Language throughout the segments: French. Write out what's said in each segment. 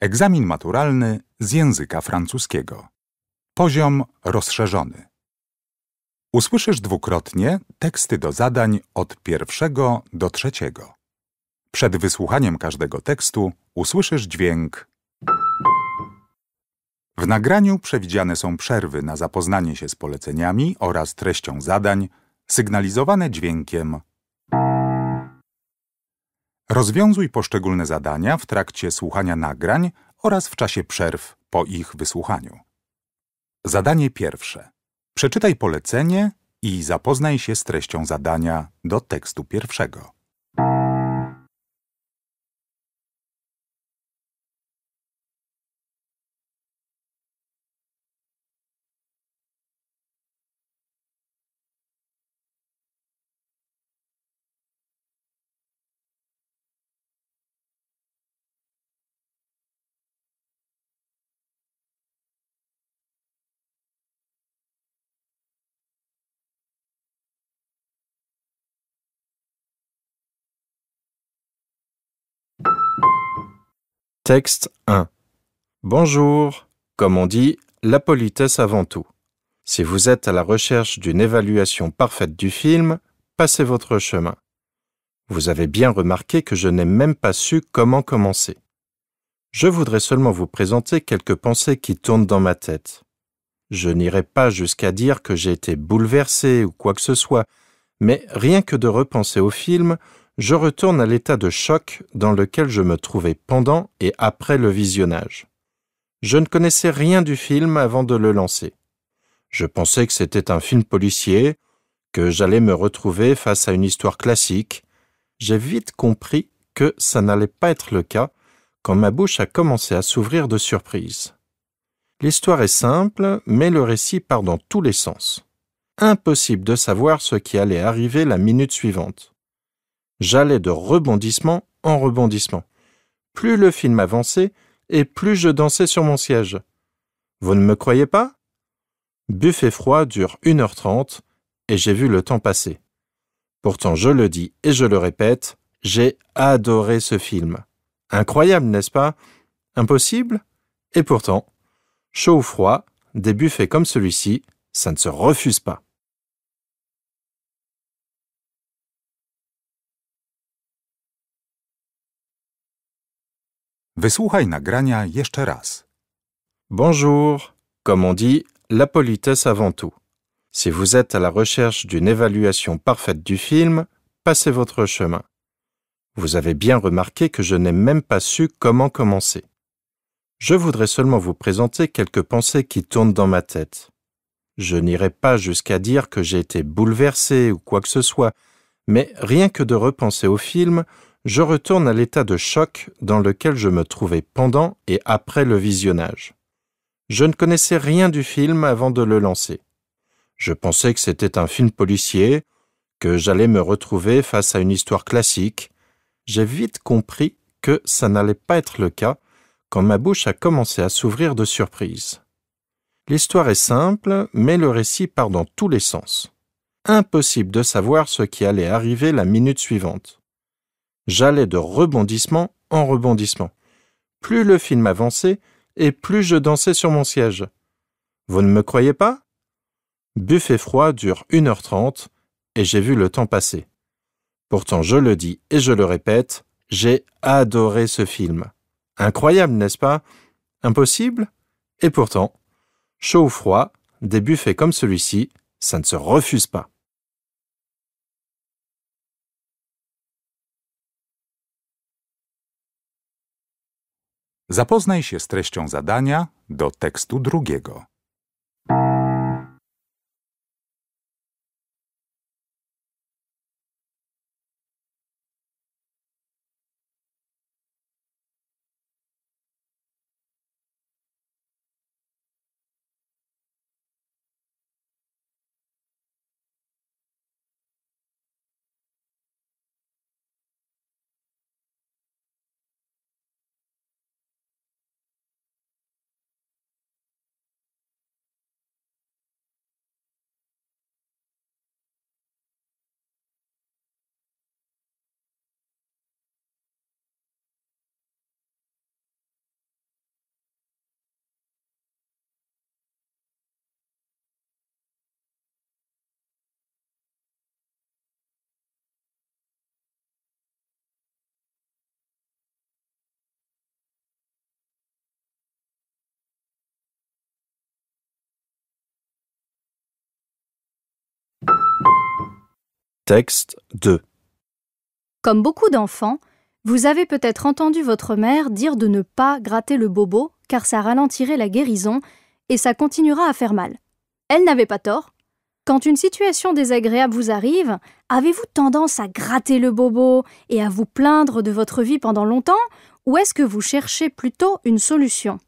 Egzamin maturalny z języka francuskiego. Poziom rozszerzony. Usłyszysz dwukrotnie teksty do zadań od 1 do 3. Przed wysłuchaniem każdego tekstu usłyszysz dźwięk. W nagraniu przewidziane są przerwy na zapoznanie się z poleceniami oraz treścią zadań, sygnalizowane dźwiękiem. Rozwiązuj poszczególne zadania w trakcie słuchania nagrań oraz w czasie przerw po ich wysłuchaniu. Zadanie pierwsze. Przeczytaj polecenie i zapoznaj się z treścią zadania do tekstu pierwszego. Texte 1. Bonjour. Comme on dit, la politesse avant tout. Si vous êtes à la recherche d'une évaluation parfaite du film, passez votre chemin. Vous avez bien remarqué que je n'ai même pas su comment commencer. Je voudrais seulement vous présenter quelques pensées qui tournent dans ma tête. Je n'irai pas jusqu'à dire que j'ai été bouleversé ou quoi que ce soit, mais rien que de repenser au film, je retourne à l'état de choc dans lequel je me trouvais pendant et après le visionnage. Je ne connaissais rien du film avant de le lancer. Je pensais que c'était un film policier, que j'allais me retrouver face à une histoire classique. J'ai vite compris que ça n'allait pas être le cas quand ma bouche a commencé à s'ouvrir de surprise. L'histoire est simple, mais le récit part dans tous les sens. Impossible de savoir ce qui allait arriver la minute suivante. J'allais de rebondissement en rebondissement. Plus le film avançait, et plus je dansais sur mon siège. Vous ne me croyez pas? Buffet froid dure 1h30, et j'ai vu le temps passer. Pourtant, je le dis et je le répète, j'ai adoré ce film. Incroyable, n'est-ce pas? Impossible? Et pourtant, chaud ou froid, des buffets comme celui-ci, ça ne se refuse pas. Wysłuchaj nagrania jeszcze raz. Bonjour. Comme on dit, la politesse avant tout. Si vous êtes à la recherche d'une évaluation parfaite du film, passez votre chemin. Vous avez bien remarqué que je n'ai même pas su comment commencer. Je voudrais seulement vous présenter quelques pensées qui tournent dans ma tête. Je n'irai pas jusqu'à dire que j'ai été bouleversé ou quoi que ce soit, mais rien que de repenser au film, je retourne à l'état de choc dans lequel je me trouvais pendant et après le visionnage. Je ne connaissais rien du film avant de le lancer. Je pensais que c'était un film policier, que j'allais me retrouver face à une histoire classique. J'ai vite compris que ça n'allait pas être le cas quand ma bouche a commencé à s'ouvrir de surprise. L'histoire est simple, mais le récit part dans tous les sens. Impossible de savoir ce qui allait arriver la minute suivante. J'allais de rebondissement en rebondissement. Plus le film avançait, et plus je dansais sur mon siège. Vous ne me croyez pas? Buffet froid dure 1h30, et j'ai vu le temps passer. Pourtant, je le dis et je le répète, j'ai adoré ce film. Incroyable, n'est-ce pas? Impossible? Et pourtant, chaud ou froid, des buffets comme celui-ci, ça ne se refuse pas. Zapoznaj się z treścią zadania do tekstu drugiego. Texte 2. Comme beaucoup d'enfants, vous avez peut-être entendu votre mère dire de ne pas gratter le bobo car ça ralentirait la guérison et ça continuera à faire mal. Elle n'avait pas tort. Quand une situation désagréable vous arrive, avez-vous tendance à gratter le bobo et à vous plaindre de votre vie pendant longtemps ou est-ce que vous cherchez plutôt une solution?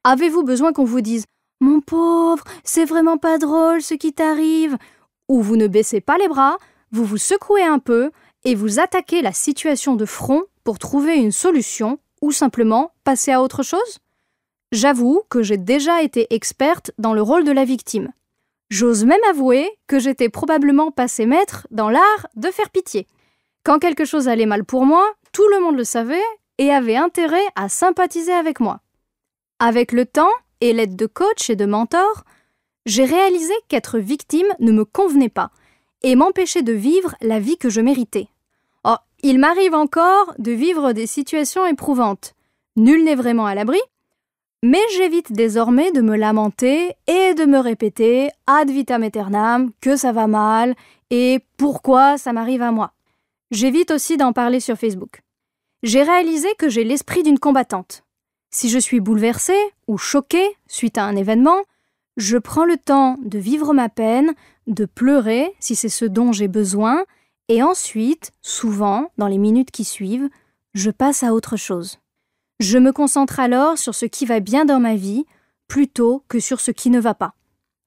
Avez-vous besoin qu'on vous dise « Mon pauvre, c'est vraiment pas drôle ce qui t'arrive » ou vous ne baissez pas les bras, vous vous secouez un peu et vous attaquez la situation de front pour trouver une solution ou simplement passer à autre chose? J'avoue que j'ai déjà été experte dans le rôle de la victime. J'ose même avouer que j'étais probablement passée maître dans l'art de faire pitié. Quand quelque chose allait mal pour moi, tout le monde le savait et avait intérêt à sympathiser avec moi. Avec le temps et l'aide de coach et de mentors, j'ai réalisé qu'être victime ne me convenait pas et m'empêchait de vivre la vie que je méritais. Oh, il m'arrive encore de vivre des situations éprouvantes. Nul n'est vraiment à l'abri, mais j'évite désormais de me lamenter et de me répéter ad vitam aeternam que ça va mal et pourquoi ça m'arrive à moi. J'évite aussi d'en parler sur Facebook. J'ai réalisé que j'ai l'esprit d'une combattante. Si je suis bouleversée ou choquée suite à un événement, je prends le temps de vivre ma peine, de pleurer si c'est ce dont j'ai besoin, et ensuite, souvent, dans les minutes qui suivent, je passe à autre chose. Je me concentre alors sur ce qui va bien dans ma vie, plutôt que sur ce qui ne va pas.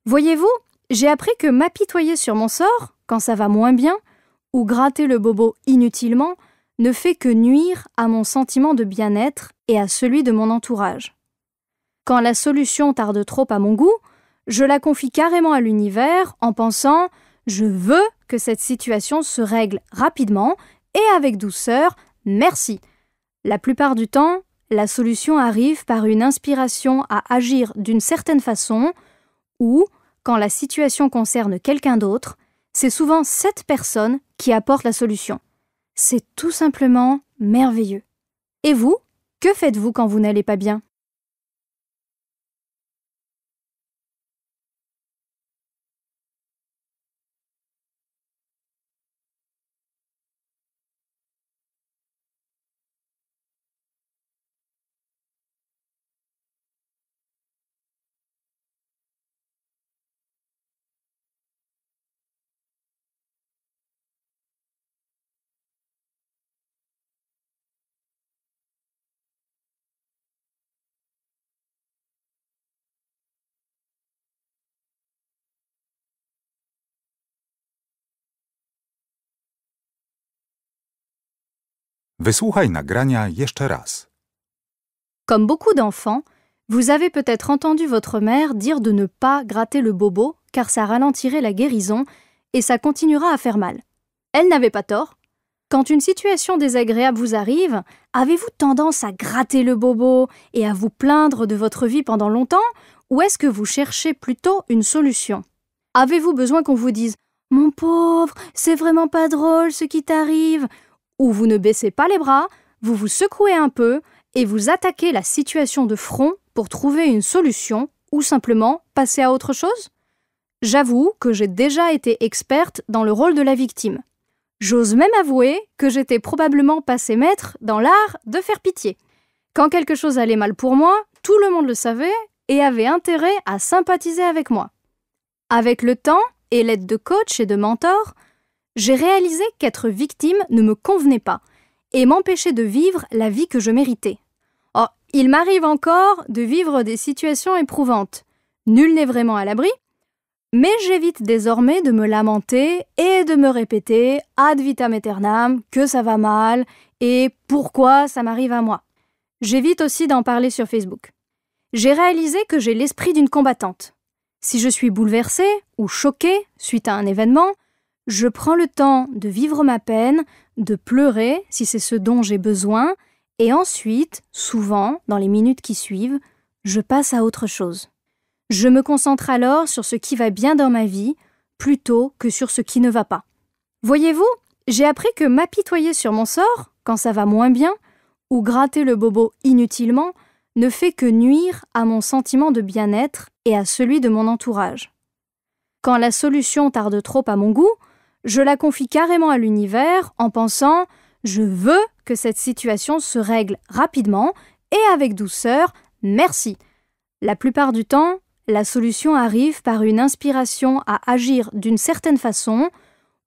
Voyez-vous, j'ai appris que m'apitoyer sur mon sort, quand ça va moins bien, ou gratter le bobo inutilement, ne fait que nuire à mon sentiment de bien-être et à celui de mon entourage. Quand la solution tarde trop à mon goût, je la confie carrément à l'univers en pensant « Je veux que cette situation se règle rapidement et avec douceur, merci ». La plupart du temps, la solution arrive par une inspiration à agir d'une certaine façon ou, quand la situation concerne quelqu'un d'autre, c'est souvent cette personne qui apporte la solution. C'est tout simplement merveilleux. Et vous, que faites-vous quand vous n'allez pas bien ? Wysłuchaj nagrania jeszcze raz. Comme beaucoup d'enfants, vous avez peut-être entendu votre mère dire de ne pas gratter le bobo car ça ralentirait la guérison et ça continuera à faire mal. Elle n'avait pas tort. Quand une situation désagréable vous arrive, avez-vous tendance à gratter le bobo et à vous plaindre de votre vie pendant longtemps ou est-ce que vous cherchez plutôt une solution? Avez-vous besoin qu'on vous dise « Mon pauvre, c'est vraiment pas drôle ce qui t'arrive » ou vous ne baissez pas les bras, vous vous secouez un peu et vous attaquez la situation de front pour trouver une solution ou simplement passer à autre chose? J'avoue que j'ai déjà été experte dans le rôle de la victime. J'ose même avouer que j'étais probablement passée maître dans l'art de faire pitié. Quand quelque chose allait mal pour moi, tout le monde le savait et avait intérêt à sympathiser avec moi. Avec le temps et l'aide de coach et de mentors, j'ai réalisé qu'être victime ne me convenait pas et m'empêchait de vivre la vie que je méritais. Oh, il m'arrive encore de vivre des situations éprouvantes. Nul n'est vraiment à l'abri, mais j'évite désormais de me lamenter et de me répéter ad vitam aeternam que ça va mal et pourquoi ça m'arrive à moi. J'évite aussi d'en parler sur Facebook. J'ai réalisé que j'ai l'esprit d'une combattante. Si je suis bouleversée ou choquée suite à un événement, je prends le temps de vivre ma peine, de pleurer si c'est ce dont j'ai besoin, et ensuite, souvent, dans les minutes qui suivent, je passe à autre chose. Je me concentre alors sur ce qui va bien dans ma vie, plutôt que sur ce qui ne va pas. Voyez-vous, j'ai appris que m'apitoyer sur mon sort, quand ça va moins bien, ou gratter le bobo inutilement, ne fait que nuire à mon sentiment de bien-être et à celui de mon entourage. Quand la solution tarde trop à mon goût, Je la confie carrément à l'univers en pensant « Je veux que cette situation se règle rapidement et avec douceur, merci ». La plupart du temps, la solution arrive par une inspiration à agir d'une certaine façon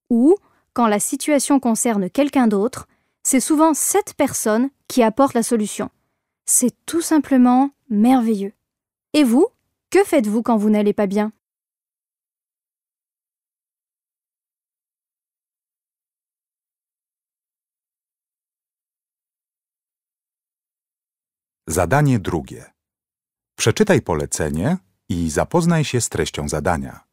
ou, quand la situation concerne quelqu'un d'autre, c'est souvent cette personne qui apporte la solution. C'est tout simplement merveilleux. Et vous, que faites-vous quand vous n'allez pas bien? Zadanie drugie. Przeczytaj polecenie i zapoznaj się z treścią zadania.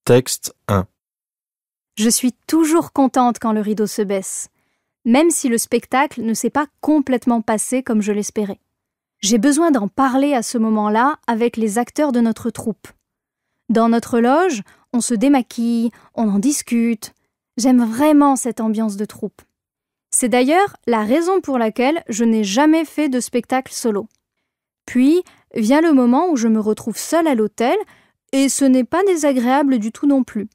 Texte 1. Je suis toujours contente quand le rideau se baisse, même si le spectacle ne s'est pas complètement passé comme je l'espérais. J'ai besoin d'en parler à ce moment-là avec les acteurs de notre troupe. Dans notre loge, on se démaquille, on en discute. J'aime vraiment cette ambiance de troupe. C'est d'ailleurs la raison pour laquelle je n'ai jamais fait de spectacle solo. Puis vient le moment où je me retrouve seule à l'hôtel, et ce n'est pas désagréable du tout non plus.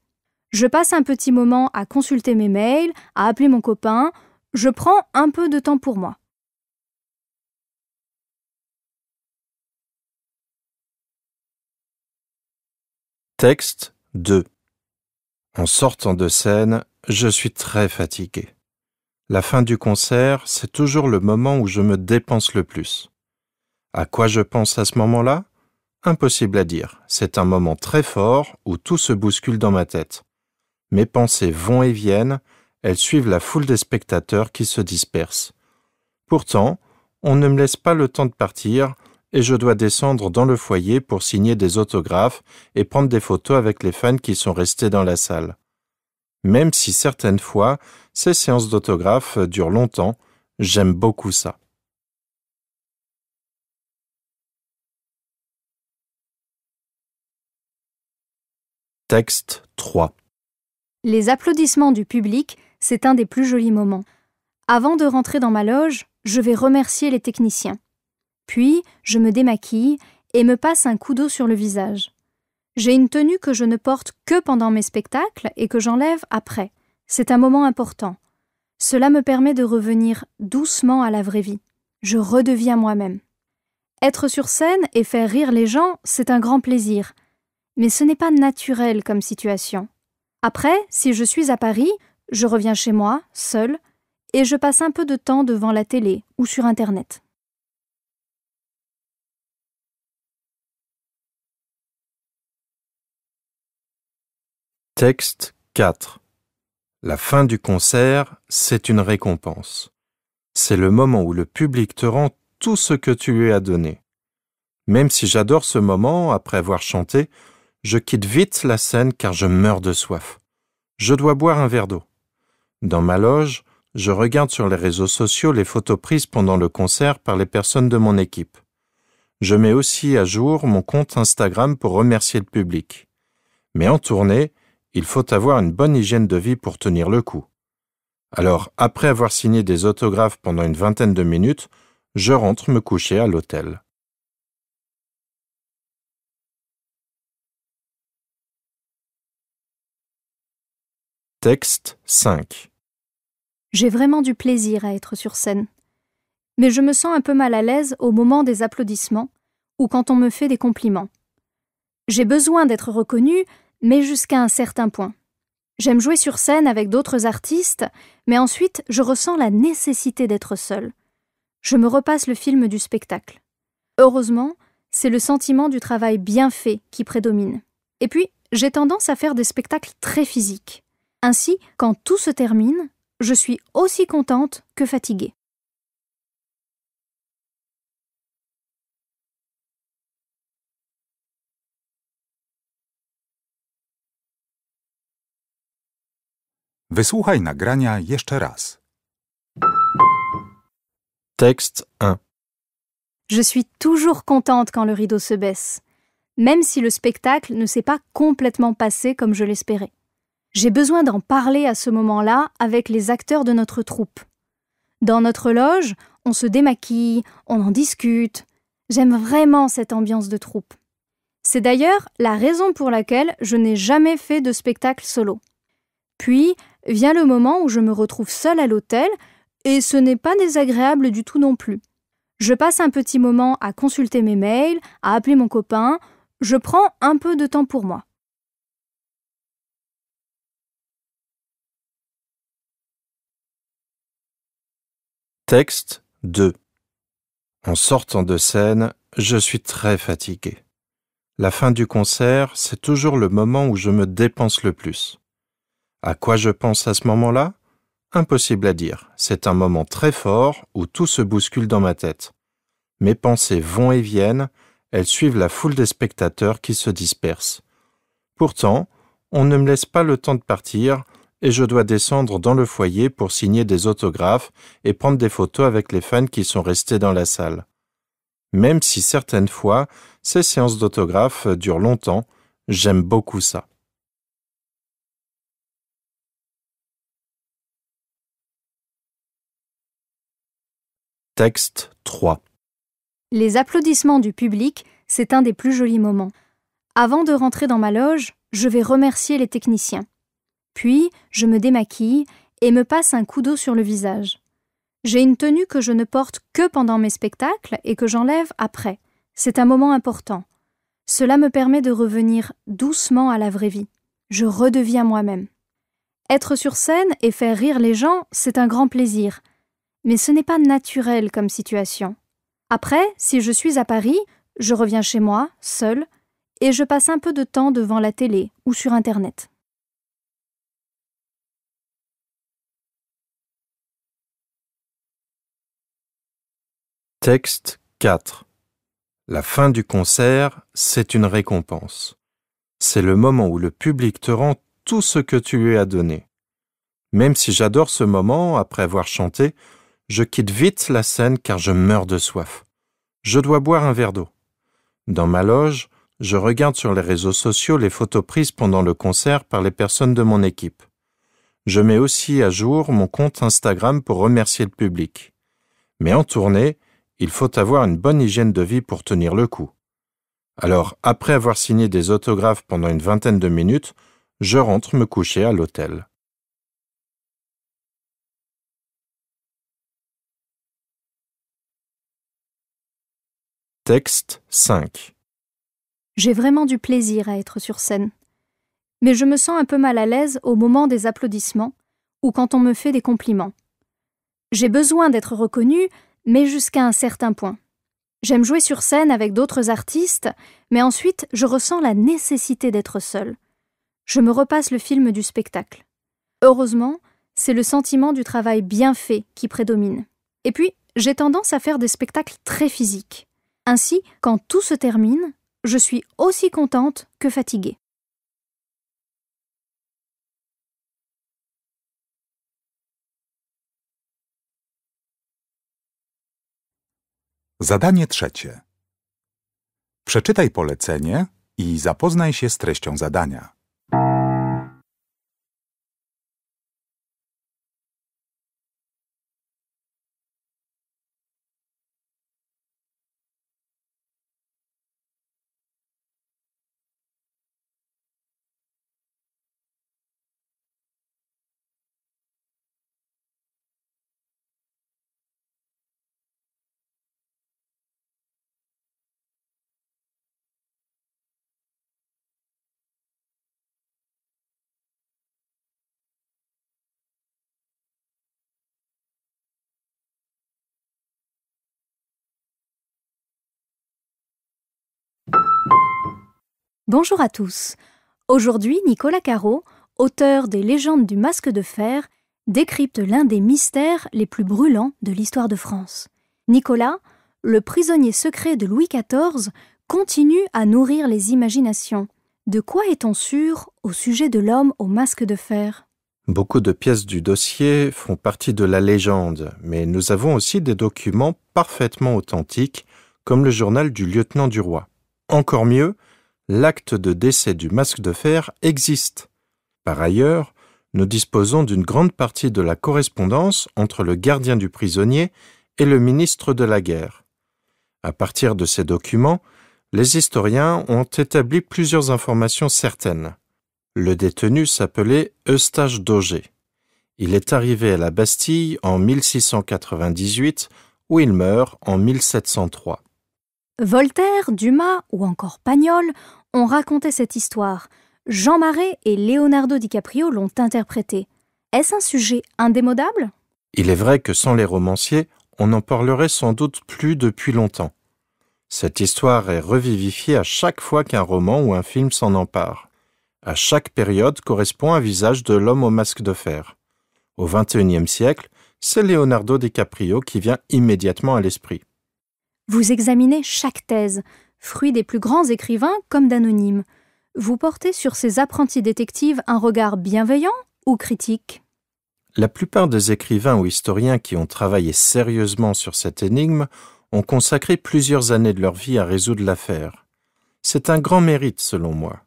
Je passe un petit moment à consulter mes mails, à appeler mon copain. Je prends un peu de temps pour moi. Texte 2. En sortant de scène, je suis très fatigué. La fin du concert, c'est toujours le moment où je me dépense le plus. À quoi je pense à ce moment-là? Impossible à dire. C'est un moment très fort où tout se bouscule dans ma tête. Mes pensées vont et viennent, elles suivent la foule des spectateurs qui se dispersent. Pourtant, on ne me laisse pas le temps de partir et je dois descendre dans le foyer pour signer des autographes et prendre des photos avec les fans qui sont restés dans la salle. Même si certaines fois, ces séances d'autographes durent longtemps, j'aime beaucoup ça. Texte 3. Les applaudissements du public, c'est un des plus jolis moments. Avant de rentrer dans ma loge, je vais remercier les techniciens. Puis, je me démaquille et me passe un coup d'eau sur le visage. J'ai une tenue que je ne porte que pendant mes spectacles et que j'enlève après. C'est un moment important. Cela me permet de revenir doucement à la vraie vie. Je redeviens moi-même. Être sur scène et faire rire les gens, c'est un grand plaisir. Mais ce n'est pas naturel comme situation. Après, si je suis à Paris, je reviens chez moi, seule, et je passe un peu de temps devant la télé ou sur Internet. Texte 4. La fin du concert, c'est une récompense. C'est le moment où le public te rend tout ce que tu lui as donné. Même si j'adore ce moment, après avoir chanté, je quitte vite la scène car je meurs de soif. Je dois boire un verre d'eau. Dans ma loge, je regarde sur les réseaux sociaux les photos prises pendant le concert par les personnes de mon équipe. Je mets aussi à jour mon compte Instagram pour remercier le public. Mais en tournée, il faut avoir une bonne hygiène de vie pour tenir le coup. Alors, après avoir signé des autographes pendant une vingtaine de minutes, je rentre me coucher à l'hôtel. Texte 5. J'ai vraiment du plaisir à être sur scène. Mais je me sens un peu mal à l'aise au moment des applaudissements ou quand on me fait des compliments. J'ai besoin d'être reconnue, mais jusqu'à un certain point. J'aime jouer sur scène avec d'autres artistes, mais ensuite je ressens la nécessité d'être seule. Je me repasse le film du spectacle. Heureusement, c'est le sentiment du travail bien fait qui prédomine. Et puis, j'ai tendance à faire des spectacles très physiques. Ainsi, quand tout se termine, je suis aussi contente que fatiguée. Wysłuchaj nagrania jeszcze raz. Texte 1. Je suis toujours contente quand le rideau se baisse, même si le spectacle ne s'est pas complètement passé comme je l'espérais. J'ai besoin d'en parler à ce moment-là avec les acteurs de notre troupe. Dans notre loge, on se démaquille, on en discute. J'aime vraiment cette ambiance de troupe. C'est d'ailleurs la raison pour laquelle je n'ai jamais fait de spectacle solo. Puis vient le moment où je me retrouve seule à l'hôtel et ce n'est pas désagréable du tout non plus. Je passe un petit moment à consulter mes mails, à appeler mon copain. Je prends un peu de temps pour moi. Texte 2. En sortant de scène, je suis très fatigué. La fin du concert, c'est toujours le moment où je me dépense le plus. À quoi je pense à ce moment-là ? Impossible à dire. C'est un moment très fort où tout se bouscule dans ma tête. Mes pensées vont et viennent, elles suivent la foule des spectateurs qui se dispersent. Pourtant, on ne me laisse pas le temps de partir et je dois descendre dans le foyer pour signer des autographes et prendre des photos avec les fans qui sont restés dans la salle. Même si certaines fois, ces séances d'autographes durent longtemps, j'aime beaucoup ça. Texte 3. Les applaudissements du public, c'est un des plus jolis moments. Avant de rentrer dans ma loge, je vais remercier les techniciens. Puis, je me démaquille et me passe un coup d'eau sur le visage. J'ai une tenue que je ne porte que pendant mes spectacles et que j'enlève après. C'est un moment important. Cela me permet de revenir doucement à la vraie vie. Je redeviens moi-même. Être sur scène et faire rire les gens, c'est un grand plaisir. Mais ce n'est pas naturel comme situation. Après, si je suis à Paris, je reviens chez moi, seule, et je passe un peu de temps devant la télé ou sur Internet. Texte 4. La fin du concert, c'est une récompense. C'est le moment où le public te rend tout ce que tu lui as donné. Même si j'adore ce moment, après avoir chanté, je quitte vite la scène car je meurs de soif. Je dois boire un verre d'eau. Dans ma loge, je regarde sur les réseaux sociaux les photos prises pendant le concert par les personnes de mon équipe. Je mets aussi à jour mon compte Instagram pour remercier le public. Mais en tournée, il faut avoir une bonne hygiène de vie pour tenir le coup. Alors, après avoir signé des autographes pendant une vingtaine de minutes, je rentre me coucher à l'hôtel. Texte 5. J'ai vraiment du plaisir à être sur scène. Mais je me sens un peu mal à l'aise au moment des applaudissements ou quand on me fait des compliments. J'ai besoin d'être reconnue, mais jusqu'à un certain point. J'aime jouer sur scène avec d'autres artistes, mais ensuite je ressens la nécessité d'être seule. Je me repasse le film du spectacle. Heureusement, c'est le sentiment du travail bien fait qui prédomine. Et puis, j'ai tendance à faire des spectacles très physiques. Ainsi, quand tout se termine, je suis aussi contente que fatiguée. Zadanie trzecie. Przeczytaj polecenie i zapoznaj się z treścią zadania. Bonjour à tous. Aujourd'hui, Nicolas Caro, auteur des Légendes du Masque de Fer, décrypte l'un des mystères les plus brûlants de l'histoire de France. Nicolas, le prisonnier secret de Louis XIV, continue à nourrir les imaginations. De quoi est-on sûr au sujet de l'homme au masque de fer ? Beaucoup de pièces du dossier font partie de la légende, mais nous avons aussi des documents parfaitement authentiques, comme le journal du lieutenant du roi. Encore mieux, l'acte de décès du masque de fer existe. Par ailleurs, nous disposons d'une grande partie de la correspondance entre le gardien du prisonnier et le ministre de la guerre. À partir de ces documents, les historiens ont établi plusieurs informations certaines. Le détenu s'appelait Eustache d'Auger. Il est arrivé à la Bastille en 1698, où il meurt en 1703. Voltaire, Dumas ou encore Pagnol ont raconté cette histoire. Jean Marais et Leonardo DiCaprio l'ont interprétée. Est-ce un sujet indémodable ? Il est vrai que sans les romanciers, on n'en parlerait sans doute plus depuis longtemps. Cette histoire est revivifiée à chaque fois qu'un roman ou un film s'en empare. À chaque période correspond un visage de l'homme au masque de fer. Au XXIe siècle, c'est Leonardo DiCaprio qui vient immédiatement à l'esprit. Vous examinez chaque thèse, fruit des plus grands écrivains comme d'anonymes. Vous portez sur ces apprentis détectives un regard bienveillant ou critique ? La plupart des écrivains ou historiens qui ont travaillé sérieusement sur cette énigme ont consacré plusieurs années de leur vie à résoudre l'affaire. C'est un grand mérite selon moi.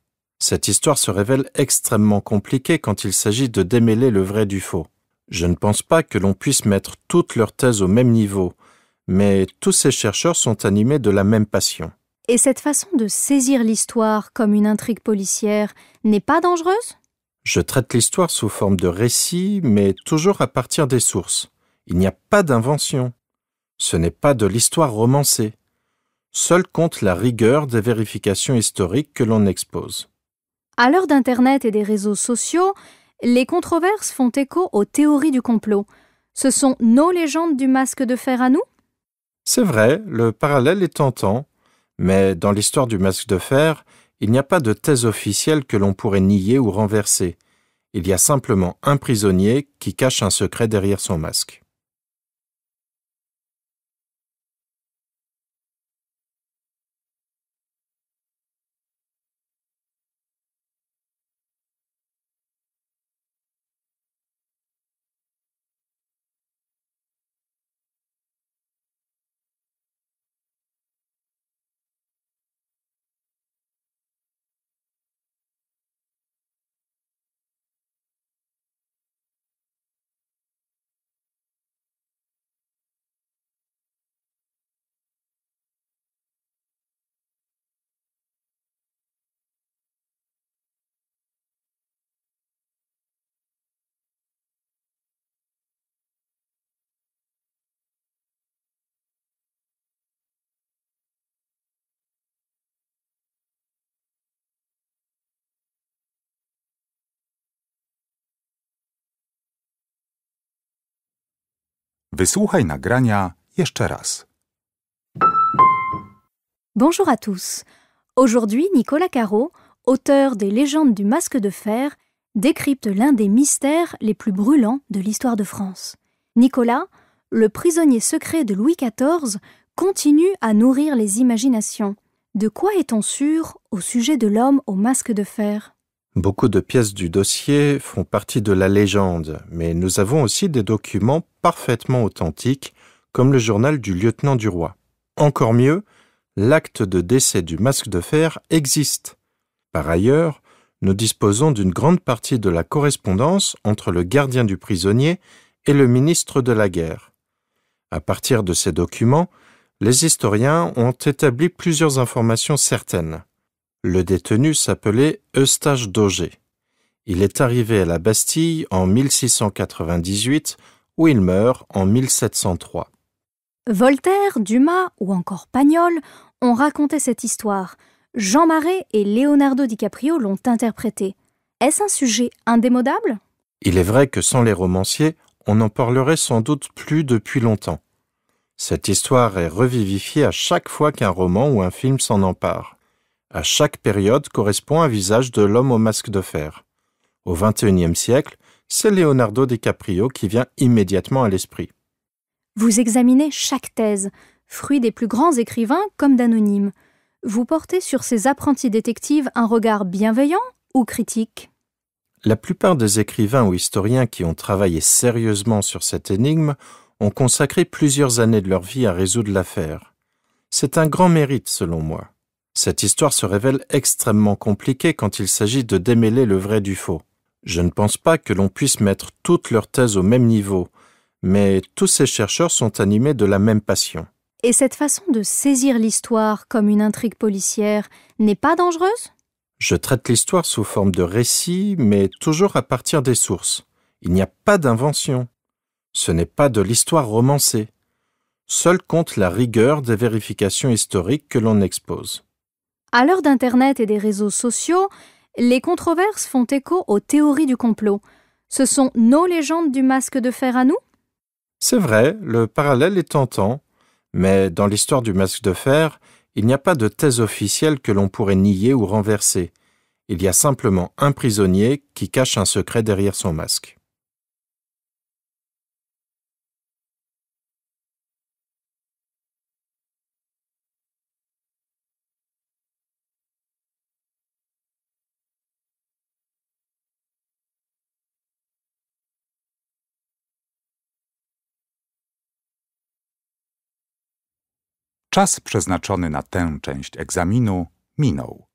Cette histoire se révèle extrêmement compliquée quand il s'agit de démêler le vrai du faux. Je ne pense pas que l'on puisse mettre toutes leurs thèses au même niveau, mais tous ces chercheurs sont animés de la même passion. Et cette façon de saisir l'histoire comme une intrigue policière n'est pas dangereuse ? Je traite l'histoire sous forme de récit, mais toujours à partir des sources. Il n'y a pas d'invention. Ce n'est pas de l'histoire romancée. Seule compte la rigueur des vérifications historiques que l'on expose. À l'heure d'Internet et des réseaux sociaux, les controverses font écho aux théories du complot. Ce sont nos légendes du masque de fer à nous ? C'est vrai, le parallèle est tentant, mais dans l'histoire du masque de fer, il n'y a pas de thèse officielle que l'on pourrait nier ou renverser. Il y a simplement un prisonnier qui cache un secret derrière son masque. Wysłuchaj nagrania jeszcze raz. Bonjour à tous. Aujourd'hui, Nicolas Caro, auteur des légendes du masque de fer, décrypte l'un des mystères les plus brûlants de l'histoire de France. Nicolas, le prisonnier secret de Louis XIV, continue à nourrir les imaginations. De quoi est-on sûr au sujet de l'homme au masque de fer ? Beaucoup de pièces du dossier font partie de la légende, mais nous avons aussi des documents parfaitement authentiques, comme le journal du lieutenant du roi. Encore mieux, l'acte de décès du masque de fer existe. Par ailleurs, nous disposons d'une grande partie de la correspondance entre le gardien du prisonnier et le ministre de la guerre. À partir de ces documents, les historiens ont établi plusieurs informations certaines. Le détenu s'appelait Eustache d'Auger. Il est arrivé à la Bastille en 1698, où il meurt en 1703. Voltaire, Dumas ou encore Pagnol ont raconté cette histoire. Jean Marais et Leonardo DiCaprio l'ont interprétée. Est-ce un sujet indémodable ? Il est vrai que sans les romanciers, on n'en parlerait sans doute plus depuis longtemps. Cette histoire est revivifiée à chaque fois qu'un roman ou un film s'en empare. À chaque période correspond un visage de l'homme au masque de fer. Au XXIe siècle, c'est Leonardo DiCaprio qui vient immédiatement à l'esprit. Vous examinez chaque thèse, fruit des plus grands écrivains comme d'anonymes. Vous portez sur ces apprentis détectives un regard bienveillant ou critique ? La plupart des écrivains ou historiens qui ont travaillé sérieusement sur cette énigme ont consacré plusieurs années de leur vie à résoudre l'affaire. C'est un grand mérite, selon moi. Cette histoire se révèle extrêmement compliquée quand il s'agit de démêler le vrai du faux. Je ne pense pas que l'on puisse mettre toutes leurs thèses au même niveau, mais tous ces chercheurs sont animés de la même passion. Et cette façon de saisir l'histoire comme une intrigue policière n'est pas dangereuse ? Je traite l'histoire sous forme de récit, mais toujours à partir des sources. Il n'y a pas d'invention. Ce n'est pas de l'histoire romancée. Seule compte la rigueur des vérifications historiques que l'on expose. À l'heure d'Internet et des réseaux sociaux, les controverses font écho aux théories du complot. Ce sont nos légendes du masque de fer à nous ? C'est vrai, le parallèle est tentant, mais dans l'histoire du masque de fer, il n'y a pas de thèse officielle que l'on pourrait nier ou renverser. Il y a simplement un prisonnier qui cache un secret derrière son masque. Czas przeznaczony na tę część egzaminu minął.